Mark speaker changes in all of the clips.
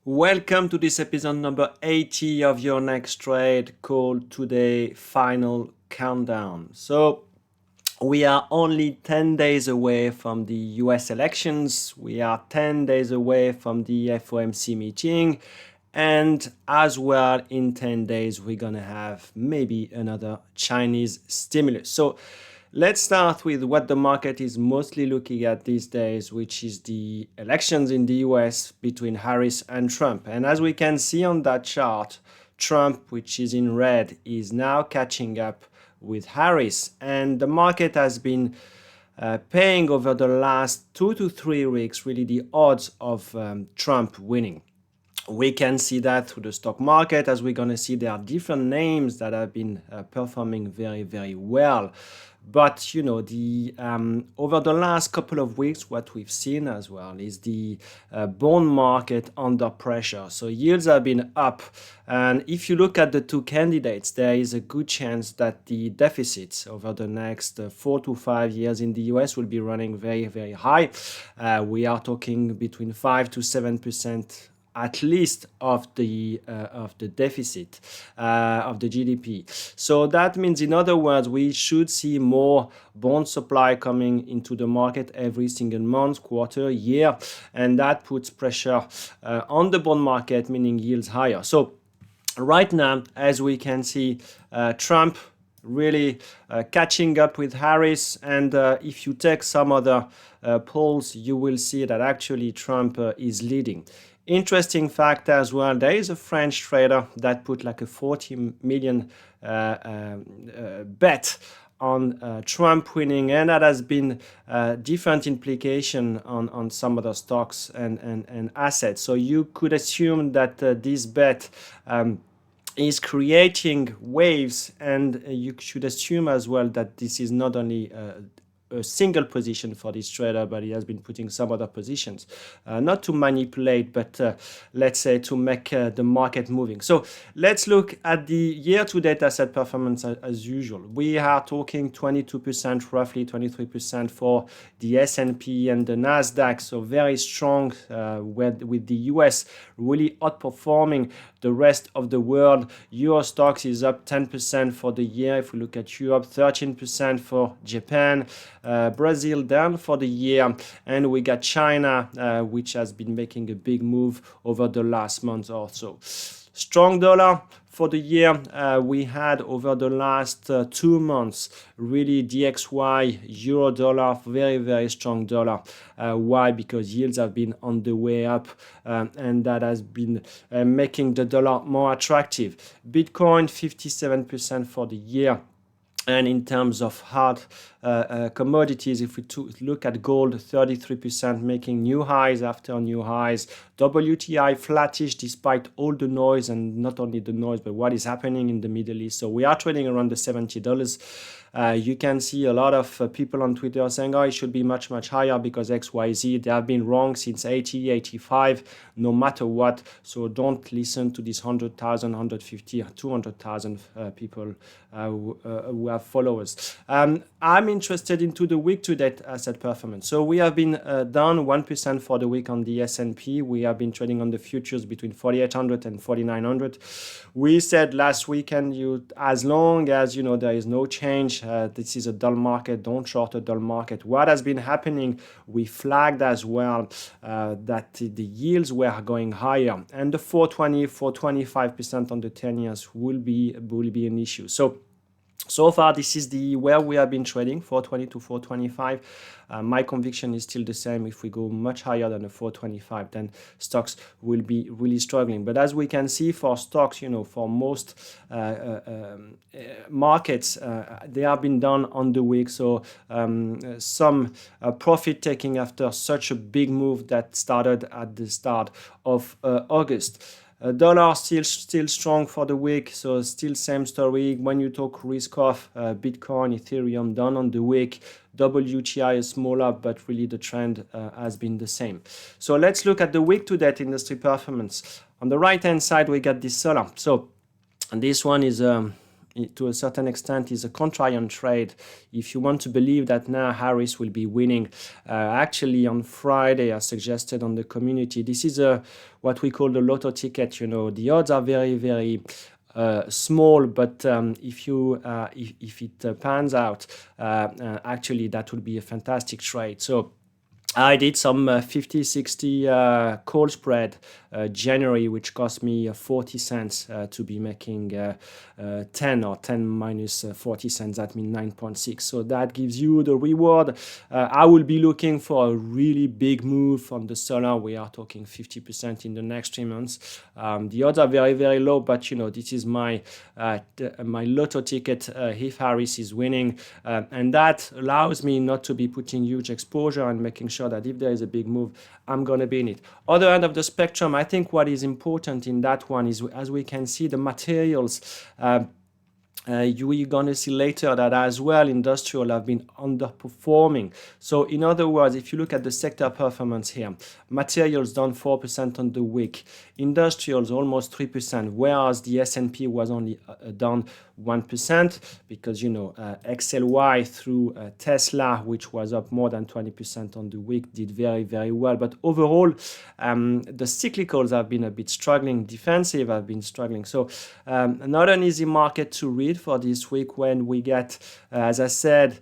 Speaker 1: Welcome to this episode number 80 of your next trade called today Final Countdown. So we are only 10 days away from the US elections. We are 10 days away from the FOMC meeting. And as well, in 10 days, we're going to have maybe another Chinese stimulus. So let's start with what the market is mostly looking at these days, which is the elections in the US between Harris and Trump. And as we can see on that chart, Trump, which is in red, is now catching up with Harris. And the market has been paying over the last 2 to 3 weeks really the odds of Trump winning. We can see that through the stock market. As we're going to see, there are different names that have been performing very, very well. But you know, the over the last couple of weeks, what we've seen as well is the bond market under pressure. So yields have been up, and if you look at the two candidates, there is a good chance that the deficits over the next 4 to 5 years in the US will be running very, very high. We are talking between 5 to 7%. At least of the deficit of the GDP. So that means, in other words, we should see more bond supply coming into the market every single month, quarter, year, and that puts pressure on the bond market, meaning yields higher. So right now, as we can see, Trump really catching up with Harris, and if you take some other polls, you will see that actually Trump is leading. Interesting fact as well, there is a French trader that put like a 40 million bet on Trump winning, and that has been different implication on some other stocks and assets. So you could assume that this bet is creating waves, and you should assume as well that this is not only a single position for this trader, but he has been putting some other positions, not to manipulate, but let's say to make the market moving. So let's look at the year-to-date asset performance as usual. We are talking 22%, roughly 23% for the S&P and the Nasdaq, so very strong with the US really outperforming the rest of the world. Euro stocks is up 10% for the year. If we look at Europe, 13% for Japan. Brazil down for the year, and we got China, which has been making a big move over the last month or so. Strong dollar for the year. We had over the last 2 months really DXY, euro dollar, very, very strong dollar. Why? Because yields have been on the way up, and that has been making the dollar more attractive. Bitcoin 57% for the year. And in terms of hard commodities, if we look at gold, 33% making new highs after new highs. WTI flattish despite all the noise, and not only the noise, but what is happening in the Middle East. So we are trading around the $70. You can see a lot of people on Twitter saying, oh, it should be much, much higher because XYZ. They have been wrong since 80, 85, no matter what. So don't listen to these 100,000, 150, 200,000 people who have followers. I'm interested into the week-to-date asset performance. So we have been down 1% for the week on the S&P. We have been trading on the futures between 4,800 and 4,900. We said last weekend, as long as there is no change, this is a dull market. Don't short a dull market. What has been happening? We flagged as well that the yields were going higher, and the 420, 425% on the 10 years will be an issue. So far, this is where we have been trading, 420 to 425. My conviction is still the same. If we go much higher than the 425, then stocks will be really struggling. But as we can see for stocks, for most markets, they have been done on the week. So some profit taking after such a big move that started at the start of August. Dollar still strong for the week, so still same story. When you talk risk off, Bitcoin, Ethereum down on the week. WTI is small up, but really the trend has been the same. So let's look at the week-to-date industry performance. On the right-hand side, we got this solar. So this one is to a certain extent is a contrarian trade. If you want to believe that now Harris will be winning, actually on Friday, as suggested on the community, this is what we call the lotto ticket. The odds are very, very small, but if it pans out, actually that would be a fantastic trade. So I did some 50-60 call spread January, which cost me 40 cents to be making 10 or 10 minus 40 cents. That means 9.6. So that gives you the reward. I will be looking for a really big move on the solar. We are talking 50% in the next 3 months. The odds are very, very low, but this is my lotto ticket if Harris is winning, and that allows me not to be putting huge exposure and making sure that if there is a big move, I'm going to be in it. Other end of the spectrum, I think what is important in that one is, as we can see, the materials. You're going to see later that as well industrial have been underperforming. So in other words, if you look at the sector performance here, materials down 4% on the week, industrials almost 3%, whereas the S&P was only down 1%, because XLY through Tesla, which was up more than 20% on the week, did very, very well. But overall, the cyclicals have been a bit struggling, defensive have been struggling. So not an easy market to read for this week, when we get, as I said,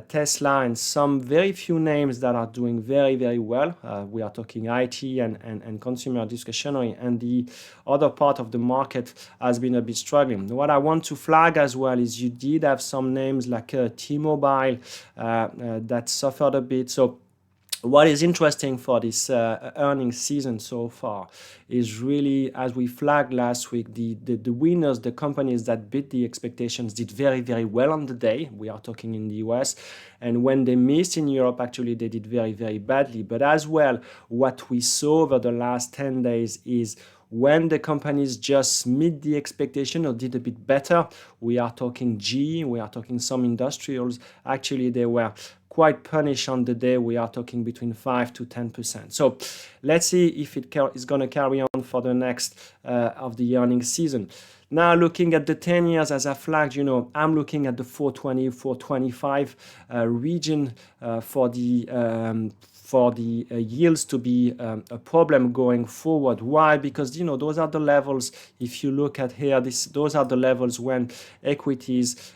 Speaker 1: Tesla and some very few names that are doing very, very well. We are talking IT and consumer discretionary, and the other part of the market has been a bit struggling. What I want to flag as well is you did have some names like T-Mobile that suffered a bit. So what is interesting for this earnings season so far is really, as we flagged last week, the winners, the companies that beat the expectations, did very, very well on the day. We are talking in the US. And when they missed in Europe, actually, they did very, very badly. But as well, what we saw over the last 10 days is when the companies just meet the expectation or did a bit better, we are talking G, we are talking some industrials, actually they were quite punished on the day. We are talking between 5 to 10%. So let's see if it is going to carry on for the next of the earnings season. Now, looking at the 10 years, as I flagged, I'm looking at the 420, 425 region for the yields to be a problem going forward. Why? Because those are the levels. If you look at here, those are the levels when equities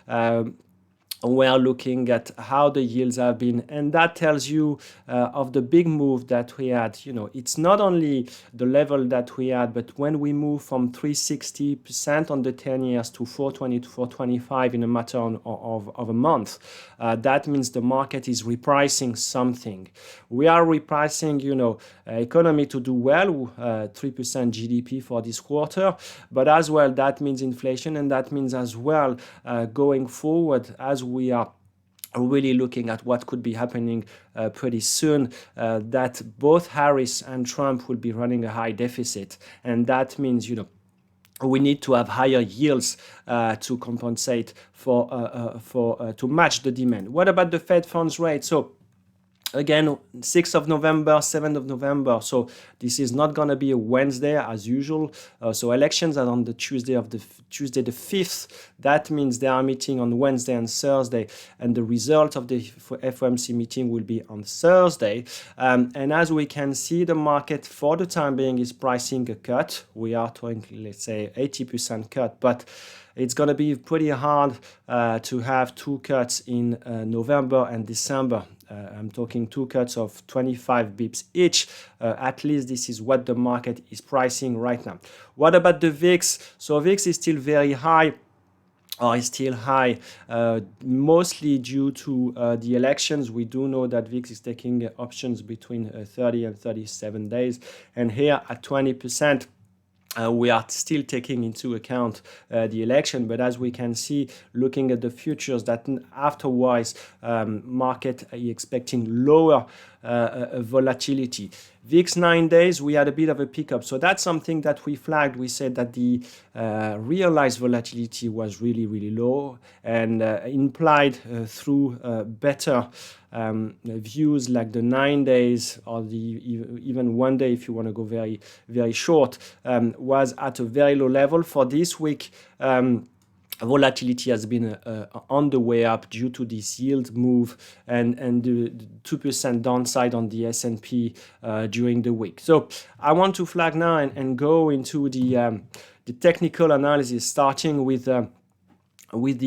Speaker 1: we're looking at how the yields have been, and that tells you of the big move that we had. It's not only the level that we had, but when we move from 360% on the 10 years to 420 to 425 in a matter of a month, that means the market is repricing something. We are repricing, economy to do well, 3% GDP for this quarter, but as well that means inflation, and that means as well going forward, as we are really looking at what could be happening pretty soon, that both Harris and Trump will be running a high deficit, and that means we need to have higher yields to compensate to match the demand. What about the Fed funds rate? So again, 6th of November, 7th of November. So this is not going to be a Wednesday as usual. So elections are on the Tuesday the 5th. That means they are meeting on Wednesday and Thursday, and the result of the FOMC meeting will be on Thursday. And as we can see, the market for the time being is pricing a cut. We are talking, let's say, 80% cut, but it's going to be pretty hard to have two cuts in November and December. I'm talking two cuts of 25 bips each. At least this is what the market is pricing right now. What about the VIX? So VIX is still very high. Or is still high, mostly due to the elections. We do know that VIX is taking options between 30 and 37 days. And here at 20%, we are still taking into account the election, but as we can see, looking at the futures, that afterwards market are expecting lower volatility. VIX 9 days, we had a bit of a pickup, so that's something that we flagged. We said that the realized volatility was really, really low, and implied through better views like the 9 days or even 1 day, if you want to go very, very short, was at a very low level. For this week, volatility has been on the way up due to this yield move and the 2% downside on the S&P during the week. So I want to flag now and go into the technical analysis, starting with the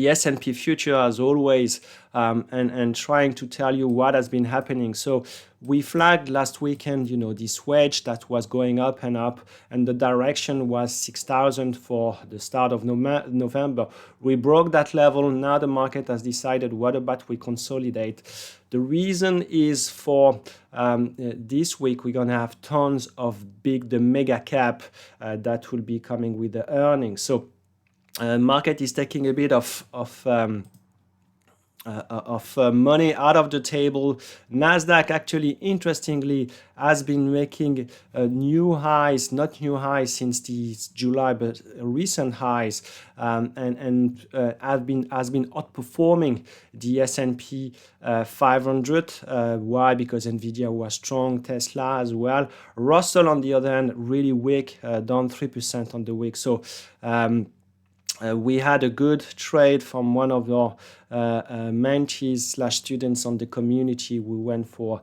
Speaker 1: S&P future as always, and trying to tell you what has been happening. So we flagged last weekend, this wedge that was going up, and the direction was 6,000 for the start of November. We broke that level. Now the market has decided, what about we consolidate? The reason is for this week, we're going to have tons of the mega cap that will be coming with the earnings. So market is taking a bit of money out of the table. Nasdaq actually, interestingly, has been making new highs, not new highs since the July, but recent highs, and has been outperforming the S&P 500. Why? Because Nvidia was strong, Tesla as well. Russell, on the other hand, really weak, down 3% on the week. So we had a good trade from one of our mentees/students on the community. We went for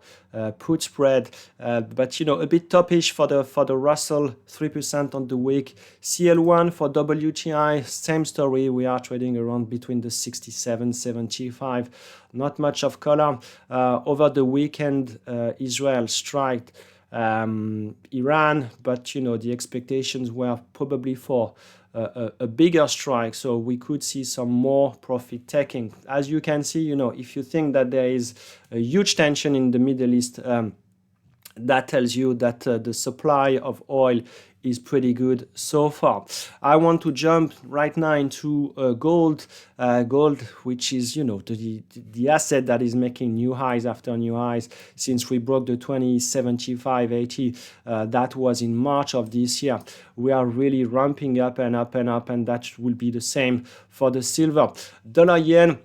Speaker 1: put spread, but a bit toppish for the Russell, 3% on the week. CL1 for WTI, same story. We are trading around between the 67-75. Not much of color. Over the weekend, Israel struck Iran, but the expectations were probably for a bigger strike, so we could see some more profit taking. As you can see, if you think that there is a huge tension in the Middle East, that tells you that the supply of oil is pretty good so far. I want to jump right now into gold, which is the asset that is making new highs after new highs since we broke the 2075.80. That was in March of this year. We are really ramping up and up and up, and that will be the same for the silver. Dollar yen.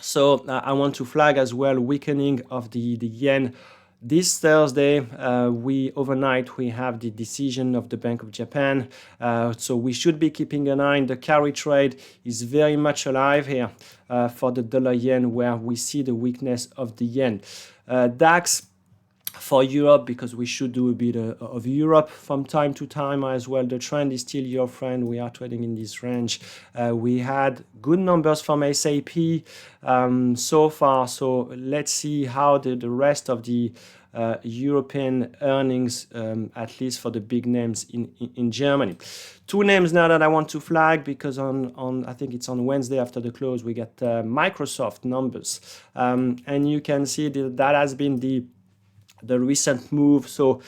Speaker 1: So I want to flag as well weakening of the yen. This Thursday, overnight, we have the decision of the Bank of Japan. So we should be keeping an eye. The carry trade is very much alive here for the dollar yen, where we see the weakness of the yen. DAX for Europe, because we should do a bit of Europe from time to time as well. The trend is still your friend. We are trading in this range. We had good numbers from SAP so far. So let's see how the rest of the European earnings, at least for the big names in Germany. Two names now that I want to flag, because on I think it's on Wednesday after the close, we get Microsoft numbers. And you can see that has been the recent move. So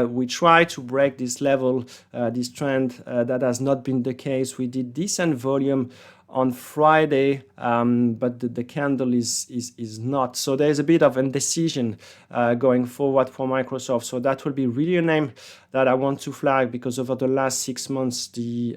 Speaker 1: we try to break this level, this trend. That has not been the case. We did decent volume on Friday, but the candle is not. So there's a bit of indecision going forward for Microsoft. So that will be really a name that I want to flag, because over the last 6 months, the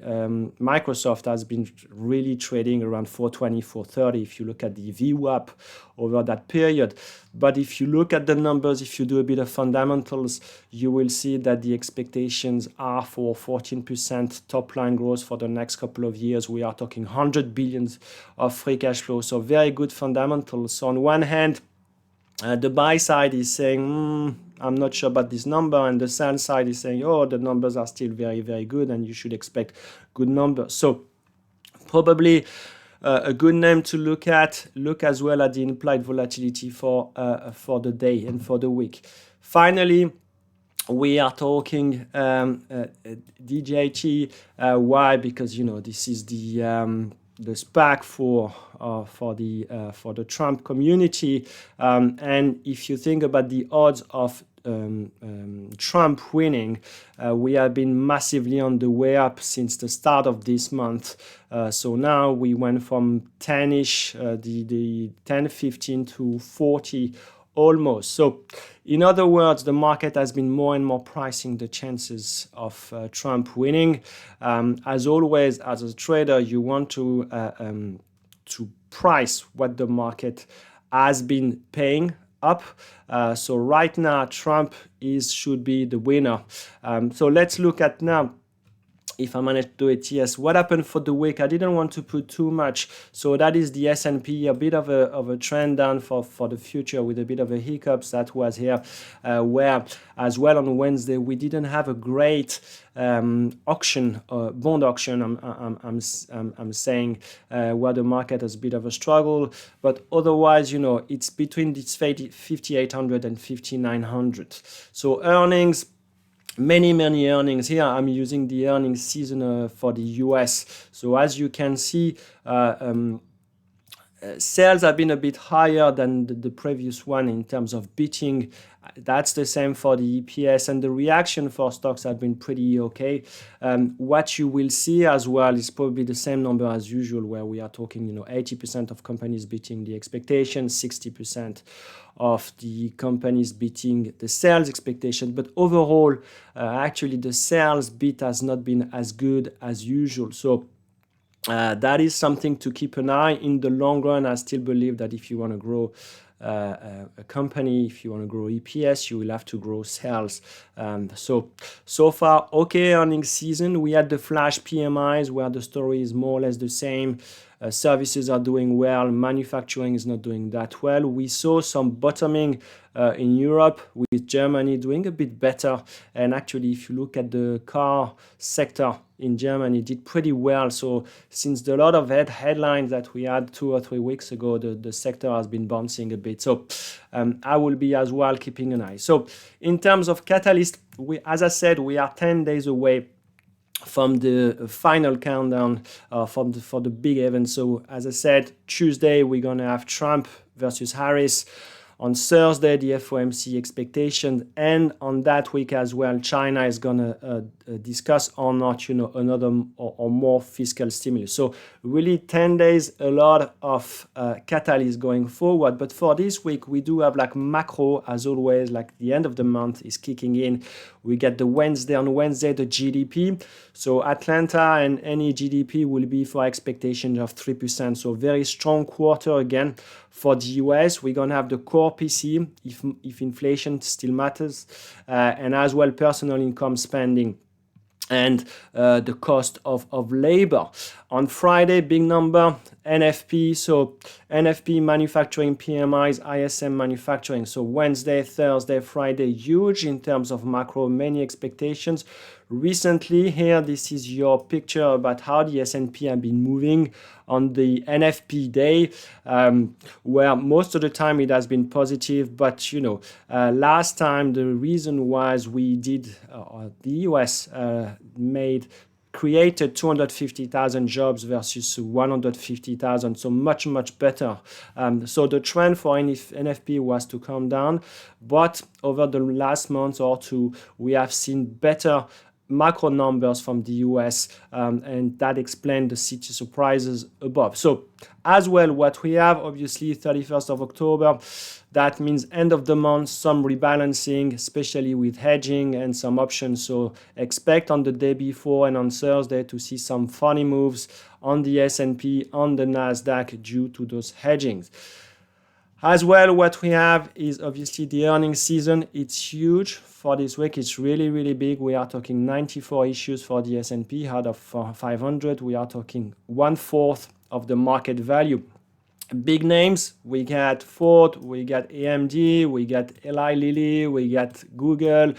Speaker 1: Microsoft has been really trading around 420, 430 if you look at the VWAP over that period. But if you look at the numbers, if you do a bit of fundamentals, you will see that the expectations are for 14% top line growth for the next couple of years. We are talking 100 billions of free cash flow. So very good fundamentals. So on one hand, the buy side is saying, I'm not sure about this number, and the sell side is saying, oh, the numbers are still very, very good, and you should expect good numbers. So probably a good name to look at. Look as well at the implied volatility for the day and for the week. Finally, we are talking DJT. Why? Because this is the SPAC for the Trump community, and if you think about the odds of Trump winning, we have been massively on the way up since the start of this month. So now we went from 10-ish, the 10, 15 to 40 almost. So in other words, the market has been more and more pricing the chances of Trump winning. As always, as a trader, you want to price what the market has been paying up. So right now, Trump should be the winner. So let's look at now if I managed to do it, yes. What happened for the week? I didn't want to put too much. So that is the S&P, a bit of a trend down for the future with a bit of a hiccups that was here, where as well on Wednesday we didn't have a great auction, bond auction. I'm saying where the market has a bit of a struggle, but otherwise, it's between this 5,800 and 5,900. So earnings. Many earnings here. I'm using the earnings season for the US. So as you can see, sales have been a bit higher than the previous one in terms of beating. That's the same for the EPS, and the reaction for stocks have been pretty okay. What you will see as well is probably the same number as usual, where we are talking, 80% of companies beating the expectation, 60% of the companies beating the sales expectation. But overall, actually, the sales beat has not been as good as usual. So that is something to keep an eye in the long run. I still believe that if you want to grow a company, if you want to grow EPS, you will have to grow sales. So far, okay earnings season. We had the flash PMIs where the story is more or less the same. Services are doing well. Manufacturing is not doing that well. We saw some bottoming in Europe, with Germany doing a bit better. And actually, if you look at the car sector in Germany, did pretty well. So since the lot of headlines that we had 2 or 3 weeks ago, the sector has been bouncing a bit. So I will be as well keeping an eye. So in terms of catalyst, as I said, we are 10 days away from the final countdown for the big event. So as I said, Tuesday we're gonna have Trump versus Harris. On Thursday, the FOMC expectation, and on that week as well, China is gonna discuss or not, another or more fiscal stimulus. So really 10 days, a lot of catalysts going forward. But for this week, we do have like macro, as always, like the end of the month is kicking in. We get on Wednesday, the GDP. So Atlanta and any GDP will be for expectations of 3%. So very strong quarter again for the US. We're going to have the core PCE if inflation still matters, and as well personal income spending and the cost of labor. On Friday, big number, NFP. So NFP manufacturing PMIs, ISM manufacturing. So Wednesday, Thursday, Friday, huge in terms of macro, many expectations. Recently here, this is your picture about how the S&P have been moving on the NFP day, where most of the time it has been positive. But, last time the reason was we did, the US created 250,000 jobs versus 150,000, so much better. So the trend for NFP was to come down, but over the last month or two, we have seen better macro numbers from the US, and that explained the city surprises above. So as well, what we have, obviously 31st of October, that means end of the month, some rebalancing, especially with hedging and some options. So expect on the day before and on Thursday to see some funny moves on the S&P, on the NASDAQ due to those hedgings. As well, what we have is obviously the earnings season. It's huge for this week. It's really big. We are talking 94 issues for the S&P out of 500. We are talking 1/4 of the market value. Big names, we got Ford, we got AMD, we got Eli Lilly, we got Google,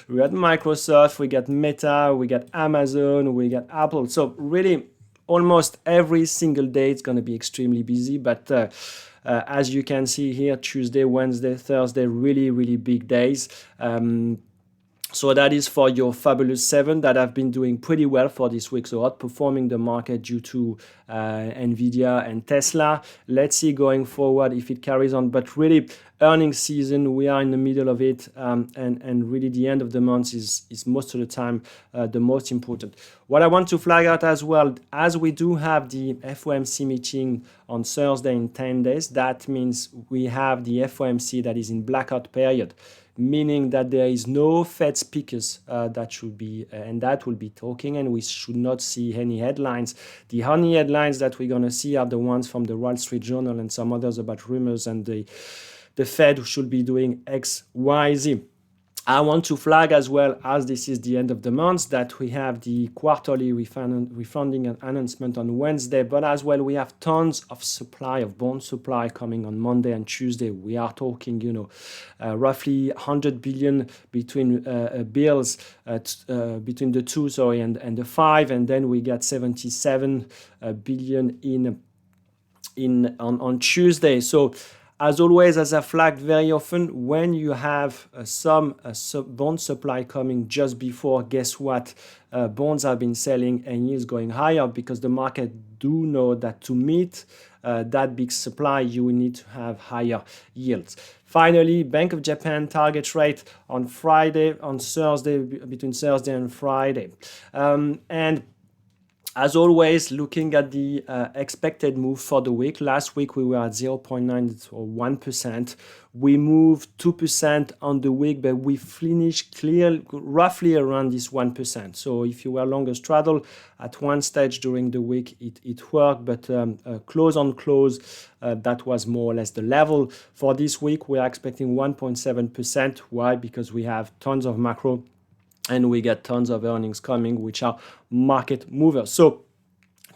Speaker 1: we got Microsoft, we got Meta, we got Amazon, we got Apple. So really, almost every single day it's going to be extremely busy. But as you can see here, Tuesday, Wednesday, Thursday, really big days. So that is for your fabulous 7 that have been doing pretty well for this week. So outperforming the market due to Nvidia and Tesla. Let's see going forward if it carries on. But really, earnings season, we are in the middle of it. And really the end of the month is most of the time the most important. What I want to flag out as well, as we do have the FOMC meeting on Thursday in 10 days, that means we have the FOMC that is in blackout period, meaning that there is no Fed speakers that should be, and that will be talking, and we should not see any headlines. The only headlines that we're going to see are the ones from the Wall Street Journal and some others about rumors, and the Fed should be doing X, Y, Z. I want to flag as well, as this is the end of the month, that we have the quarterly refunding announcement on Wednesday, but as well we have tons of supply, of bond supply coming on Monday and Tuesday. We are talking, roughly 100 billion between bills between the two, and the five, and then we get 77 billion on Tuesday. So as always, as I flagged very often, when you have some bond supply coming just before, guess what? Bonds have been selling and yields going higher, because the market do know that to meet that big supply, you will need to have higher yields. Finally, Bank of Japan target rate on Thursday, between Thursday and Friday. And as always, looking at the expected move for the week. Last week we were at 0.9 or 1%. We moved 2% on the week, but we finished clear roughly around this 1%. So if you were longer straddle, at one stage during the week it worked, but close on close, that was more or less the level. For this week we are expecting 1.7%. Why? Because we have tons of macro and we get tons of earnings coming, which are market movers. So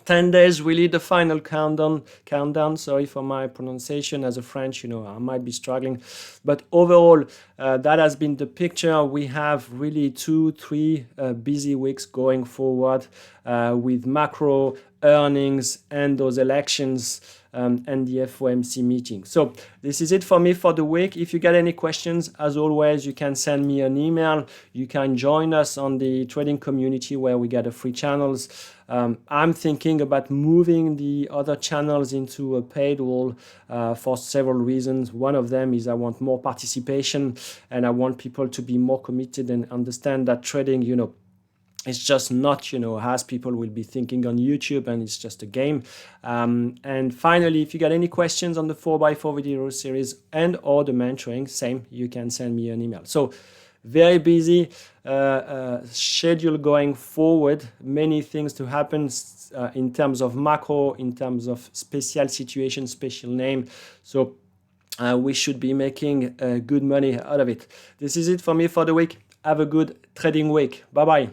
Speaker 1: 10 days, really the final countdown. Sorry for my pronunciation as a French, I might be struggling. But overall, that has been the picture. We have really 2-3 busy weeks going forward with macro, earnings, and those elections and the FOMC meeting. So this is it for me for the week. If you got any questions, as always, you can send me an email. You can join us on the trading community where we get free channels. I'm thinking about moving the other channels into a paid role for several reasons. One of them is I want more participation, and I want people to be more committed and understand that trading, it's just not, as people will be thinking on YouTube, and it's just a game. And finally, if you got any questions on the 4x4 video series and or the mentoring, same, you can send me an email. So very busy schedule going forward, many things to happen in terms of macro, in terms of special situation, special name. So we should be making good money out of it. This is it for me for the week. Have a good trading week. Bye-bye.